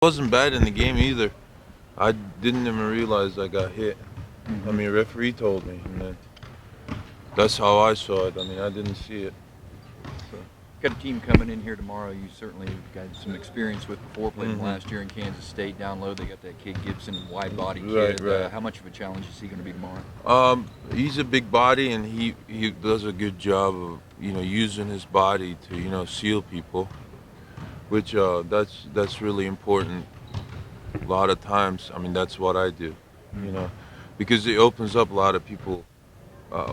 Wasn't bad in the game either. I didn't even realize I got hit. I mean, referee told me, and then that's how I saw it. I mean, I didn't see it. So. Got a team coming in here tomorrow. You certainly got some experience with before, played them last year in Kansas State. Down low, they got that kid Gibson, wide body kid. Right. How much of a challenge is he going to be tomorrow? He's a big body, and he does a good job of using his body to seal people, which that's really important. A lot of times, I mean, that's what I do, because it opens up a lot of people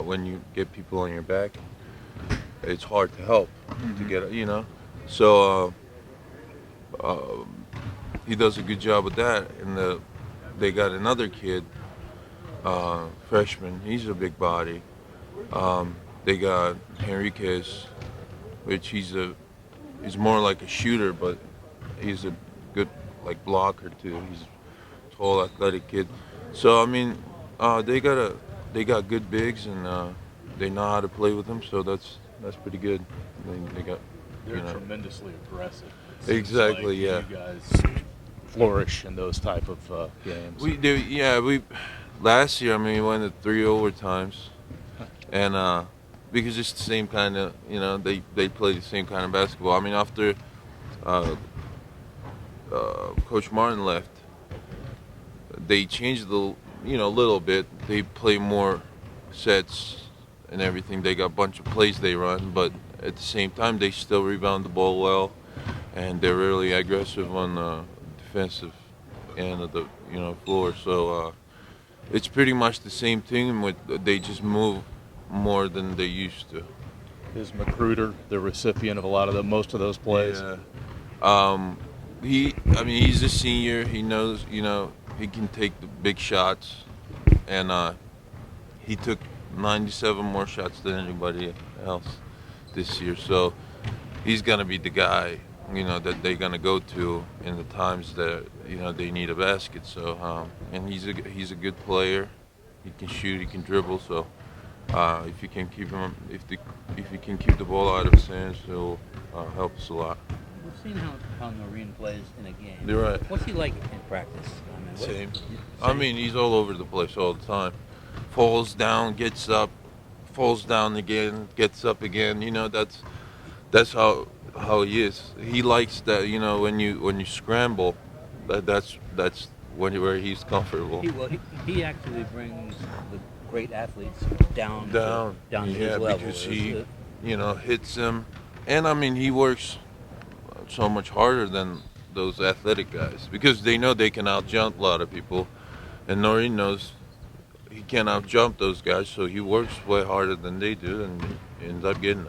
when you get people on your back. It's hard to help to get. So he does a good job with that, and they got another kid, freshman. He's a big body. They got Henriquez, which he's more like a shooter, but he's a good blocker too. He's a tall, athletic kid. So I mean, they got good bigs, and they know how to play with them. So that's pretty good. They're tremendously aggressive. Exactly. Yeah. You guys flourish in those type of games. We do. Yeah. Last year, I mean, we went to 3 overtimes, and because it's the same kind of, they play the same kind of basketball. I mean, after Coach Martin left, they changed a little bit. They play more sets and everything. They got a bunch of plays they run, but at the same time, they still rebound the ball well, and they're really aggressive on the defensive end of the floor. So it's pretty much the same thing. They just move more than they used to. Is Magruder the recipient of most of those plays? Yeah. He's a senior. He knows, he can take the big shots, and he took 97 more shots than anybody else this year. So he's gonna be the guy, that they're gonna go to in the times that they need a basket. So and he's a good player. He can shoot. He can dribble. So if you can keep him, if you can keep the ball out of his hands, he'll help us a lot. We've seen how Noreen plays in a game. You're right. What's he like in practice? Same. I mean, he's all over the place all the time. Falls down, gets up, falls down again, gets up again. That's how he is. He likes that. When you scramble, that's where he's comfortable. He actually brings the great athletes down to his level. Because he hits them, and I mean he works so much harder than those athletic guys because they know they can out-jump a lot of people, and Noreen knows he can't out-jump those guys, so he works way harder than they do, and he ends up getting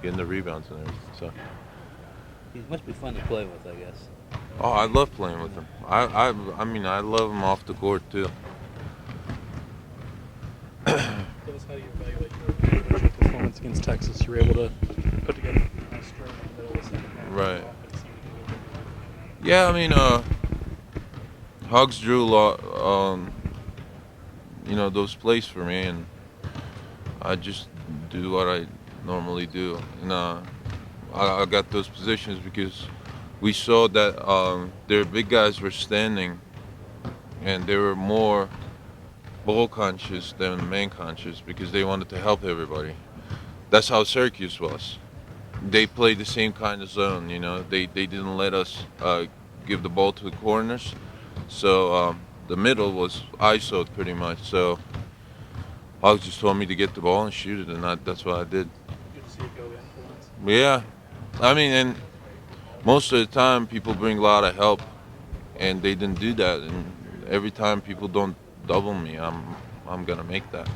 the rebounds and everything. So he must be fun to play with, I guess. Oh, I love playing with him. I mean, I love him off the court too. Tell us how you evaluate your performance against Texas. You were able to put together a nice string in the middle of the second half. Right. Yeah, I mean, Hugs drew a lot, those plays for me, and I just do what I normally do. And I got those positions because we saw that their big guys were standing, and they were more ball conscious than man conscious because they wanted to help everybody. That's how Syracuse was. They played the same kind of zone, They didn't let us give the ball to the corners, so the middle was ISO'd pretty much. So Hawks just told me to get the ball and shoot it, and that's what I did. Good to see it go in for once. Yeah, I mean, and most of the time people bring a lot of help, and they didn't do that. And every time people don't double me, I'm gonna make that.